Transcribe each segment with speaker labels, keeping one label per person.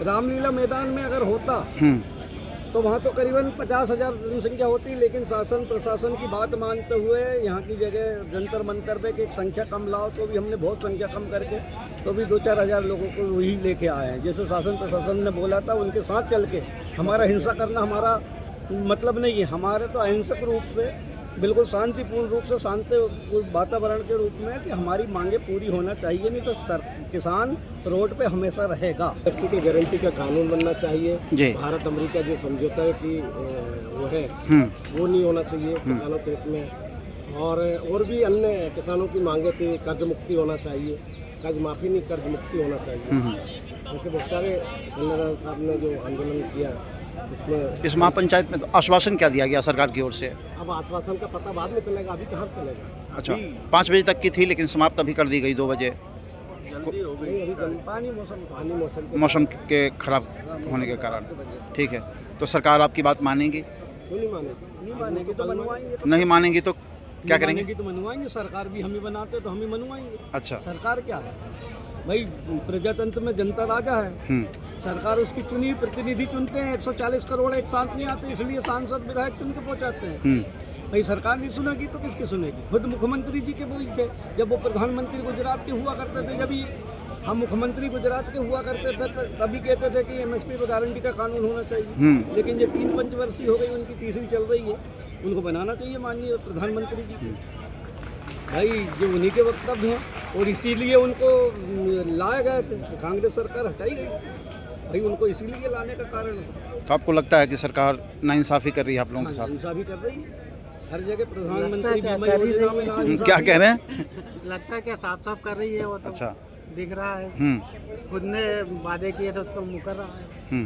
Speaker 1: रामलीला मैदान में अगर होता तो वहाँ तो करीबन 50,000 जनसंख्या होती, लेकिन शासन प्रशासन की बात मानते हुए यहाँ की जगह जंतर मंतर पे कि एक संख्या कम लाओ, तो भी हमने बहुत संख्या कम करके तो भी 2-4 हज़ार लोगों को वही लेके आए हैं। जैसे शासन प्रशासन ने बोला था उनके साथ चल के, हमारा हिंसा करना हमारा मतलब नहीं है। हमारे तो अहिंसक रूप से बिल्कुल शांतिपूर्ण रूप से शांति वातावरण के रूप में कि हमारी मांगे पूरी होना चाहिए, नहीं तो किसान रोड पे हमेशा रहेगा।
Speaker 2: एमएसपी की गारंटी का कानून बनना चाहिए। भारत अमेरिका जो समझौता है कि वो है वो नहीं होना चाहिए किसानों के हित में। और भी अन्य किसानों की मांगे थी, कर्ज मुक्ति होना चाहिए, कर्ज माफ़ी नहीं कर्ज मुक्ति होना चाहिए। जैसे बहुत सारे गन्नालाल साहब ने जो आंदोलन किया इसमें,
Speaker 3: इस महापंचायत में तो आश्वासन क्या दिया गया सरकार की ओर से?
Speaker 2: अब आश्वासन का पता बाद में चलेगा, अभी कहाँ चलेगा।
Speaker 3: अच्छा, 5 बजे तक की थी लेकिन समाप्त अभी कर दी गई 2 बजे।
Speaker 1: जल्दी हो गई, अभी पानी
Speaker 3: मौसम के खराब होने के कारण। ठीक है, तो सरकार आपकी बात मानेगी?
Speaker 1: नहीं मानेगी तो मनवाएंगे।
Speaker 3: नहीं मानेंगी तो क्या करेंगे?
Speaker 1: तो मनवाएंगे। सरकार भी हम ही बनाते तो हम ही मनवाएंगे।
Speaker 3: अच्छा,
Speaker 1: सरकार क्या है भाई, प्रजातंत्र में जनता राजा है। सरकार उसकी चुनी प्रतिनिधि चुनते हैं, 140 करोड़ एक साथ नहीं आते, इसलिए सांसद विधायक चुन के पहुँचाते हैं। भाई सरकार नहीं सुनेगी तो किसकी सुनेगी? खुद मुख्यमंत्री जी के वही थे, जब वो प्रधानमंत्री गुजरात के हुआ करते थे, जब हम मुख्यमंत्री गुजरात के हुआ करते थे तभी कहते थे कि एमएसपी पर गारंटी का कानून होना चाहिए। लेकिन ये 3 पंचवर्षीय हो गई, उनकी तीसरी चल रही है, उनको बनाना चाहिए माननीय प्रधानमंत्री जी। भाई जो उन्हीं के वक्तव्य हैं और इसीलिए उनको लाए गए थे, कांग्रेस सरकार हटाई गई थी भाई, उनको इसीलिए लाने का कारण है।
Speaker 3: तो आपको लगता है कि सरकार नाइंसाफ़ी कर रही है आप लोगों के साथ?
Speaker 1: इंसाफी कर रही है हर जगह, प्रधानमंत्री बीमा योजना में नाइंसाफी।
Speaker 3: क्या कह रहे हैं?
Speaker 4: लगता है क्या साफ साफ कर रही है, वो तो
Speaker 3: अच्छा
Speaker 4: दिख रहा है। खुद ने वादे किए थे उसको मुकर रहा है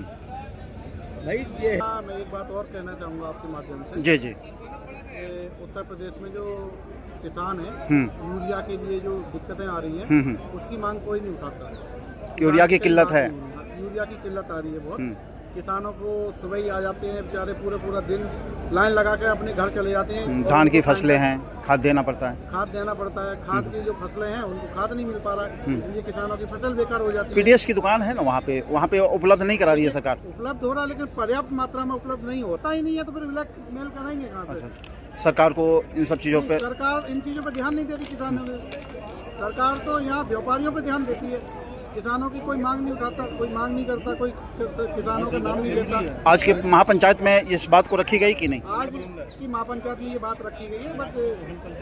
Speaker 1: भाई। ये
Speaker 2: मैं एक बात और कहना चाहूँगा आपके माध्यम से।
Speaker 3: जी।
Speaker 2: उत्तर प्रदेश में जो किसान है, यूरिया के लिए जो दिक्कतें आ रही हैं उसकी मांग कोई नहीं उठाता।
Speaker 3: यूरिया की किल्लत है,
Speaker 2: यूरिया की किल्लत आ रही है बहुत। किसानों को सुबह ही आ जाते हैं बेचारे, पूरा दिन लाइन लगा के अपने घर चले जाते हैं।
Speaker 3: धान की फसलें हैं, खाद देना पड़ता है।
Speaker 2: खाद की जो फसलें हैं उनको खाद नहीं मिल पा रहा है, इसलिए किसानों की फसल बेकार हो जाती है।
Speaker 3: पीडीएस की दुकान है ना वहाँ पे उपलब्ध नहीं करा रही है सरकार?
Speaker 2: उपलब्ध हो रहा है लेकिन पर्याप्त मात्रा में उपलब्ध नहीं होता ही नहीं है, तो फिर मेल कराएंगे कहाँ से?
Speaker 3: सरकार को इन सब चीज़ों पे,
Speaker 2: सरकार इन चीज़ों पे ध्यान नहीं देती किसानों में। सरकार तो यहाँ व्यापारियों पे ध्यान देती है, किसानों की कोई मांग नहीं उठाता, कोई मांग नहीं करता, कोई किसानों का नाम नहीं लेता।
Speaker 3: आज के महापंचायत में इस बात को रखी गई कि नहीं?
Speaker 2: आज की महापंचायत में ये बात रखी गई है, बट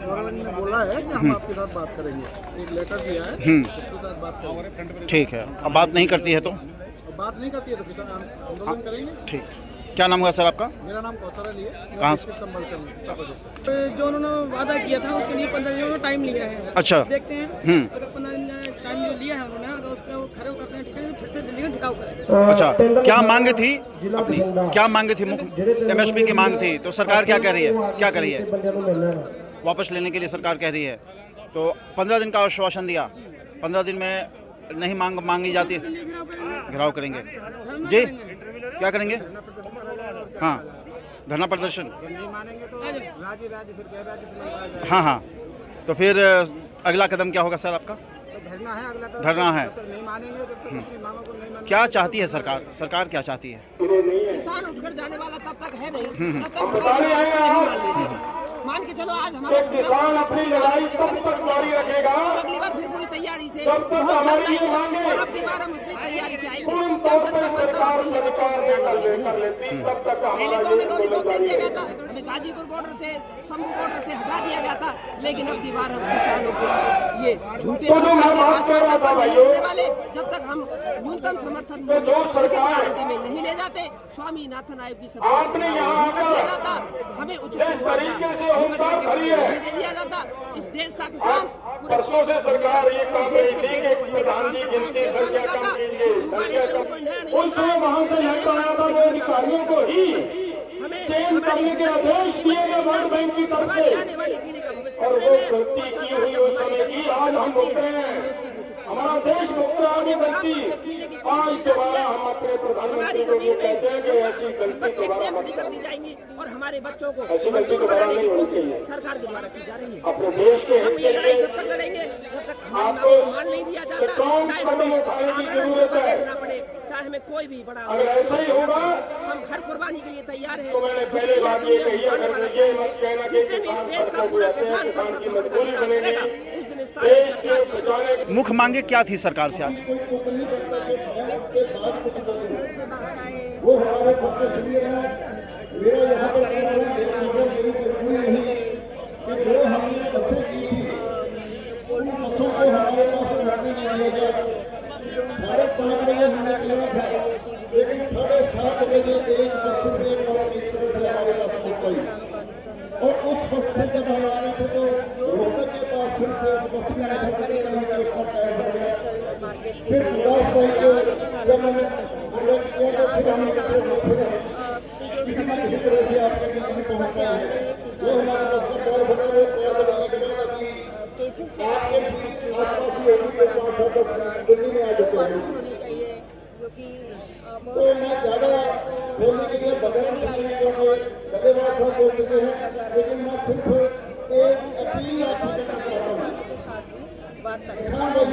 Speaker 2: गवर्नमेंट ने बोला है कि हम आपके साथ बात करेंगे, एक लेटर दिया है, उसके साथ बात करेंगे।
Speaker 3: ठीक है, अब बात नहीं करती है तो
Speaker 2: बात नहीं करती है तो किसान आंदोलन करेंगे।
Speaker 3: ठीक, क्या नाम हुआ सर आपका?
Speaker 2: मेरा नाम कौशल अली है,
Speaker 3: कहाँ से?
Speaker 2: संभल से उत्तर प्रदेश से।
Speaker 1: जो उन्होंने वादा किया था उसके लिए 15 दिनों का टाइम लिया है।
Speaker 3: अच्छा,
Speaker 1: देखते हैं अगर 15 दिन टाइम लिया है उन्होंने, अगर उस पर खड़े करते हैं ठीक है, फिर से दिल्ली का घिराव करेंगे।
Speaker 3: अच्छा, क्या मांगे थी अपनी, क्या मांगे थी? मुख्य एमएसपी की मांग थी, तो सरकार क्या कह रही है? क्या कर रही है? वापस लेने के लिए सरकार कह रही है, तो 15 दिन का आश्वासन दिया, 15 दिन में नहीं मांगी जाती, घिराव करेंगे जी? क्या करेंगे? हाँ, धरना प्रदर्शन।
Speaker 2: नहीं मानेंगे तो राज्य फिर गैर राज्य से निकाला जाएगा।
Speaker 3: हाँ, तो फिर अगला कदम क्या होगा सर आपका?
Speaker 2: धरना है, अगला कदम
Speaker 3: धरना है।
Speaker 2: नहीं मानेंगे जब तक अपनी मांगों को नहीं मानेंगे।
Speaker 3: क्या चाहती है सरकार? सरकार क्या चाहती है?
Speaker 5: किसान उठकर जाने वाला तब तक है नहीं, तब तक मान के चलो आज हमारे किसान अपनी लड़ाई तब तक जारी रखेगा। अगली बार फिर पूरी तैयारी से बहुत जल्द आएंगे और अब की बार हम उतनी तैयारी से आएंगे। पहले तो हमें लॉलीपॉप दे दिया गया था, हमें गाजीपुर बॉर्डर से, शंभू बॉर्डर से हटा दिया गया था, लेकिन अब की बार हम किसानों को ये झूठे आश्वासन पर नहीं होने वाले जब तक हम न्यूनतम समर्थन गारंटी में नहीं ले जाते। स्वामीनाथन आयोग की सभा नहीं कर दिया जाता, हमें उचित नहीं दे दिया जाता। इस देश का किसान
Speaker 6: परसों से सरकार ये कर रही थी कि प्रधानमंत्री गिनती करके काम कीजिए। उन समय वहां से लेकर आया था वो अधिकारियों को ही चेंज करने के आदेश दिए गए वर्ल्ड बैंक की तरफ से, और वो गलती की हुई उस समय की आज हम बोलते हैं हमारा देश मुक्त
Speaker 5: जमीन को नाम से छीनने की कोशिश की जाती है। हमारी जमीन में फैक्ट्रियां खड़ी कर दी जाएंगी और हमारे बच्चों को मजदूर बनाने की कोशिश सरकार के द्वारा की जा रही है। हम ये लड़ाई जब तक लड़ेंगे जब तक हमारी मांगों को मान नहीं दिया जाता, चाहे हमें आमरण पर देखना पड़े, चाहे हमें कोई भी बड़ा हम हर कुर्बानी के लिए तैयार हैं। जितनी दुनिया झुकाने वाला चाहिए, जिस दिन इस देश का पूरा किसान संसद भवन का निर्णय करेगा उस दिन स्थानीय सरकार की
Speaker 3: मुख्य मांगे क्या थी सरकार से आज?
Speaker 7: वो हमारे सबसे सीनियर है, मेरा यहाँ पर कि जो हमने बसें की थी उन बसों को हमारे पास चलाने नहीं दिया गया। 5:30 बजे हमने चला था, लेकिन 7:30 बजे एक बस से इस तरह से हमारे पास पहुंच गई और उस बस से जब हम आ रहे थे तो रोहतक के पास फिर से उस बस में ऐसा तरीका हमने उसका टायर भर गया। फिर उदास भाई को जब मैंने अनुरोध किया तो फिर हमने इसी तरह से आपके बीच में पहुंच पाए। वो हमारे बस का टायर भरा, वो टायर बनाने के बाद अभी आपके आसपास ही दिल्ली में आ चुके हैं। तो मैं ज़्यादा बोलने के लिए बदल नहीं है क्योंकि गदेबाज सब बोल चुके हैं, लेकिन मैं सिर्फ एक अपील आपसे करना चाहता हूँ।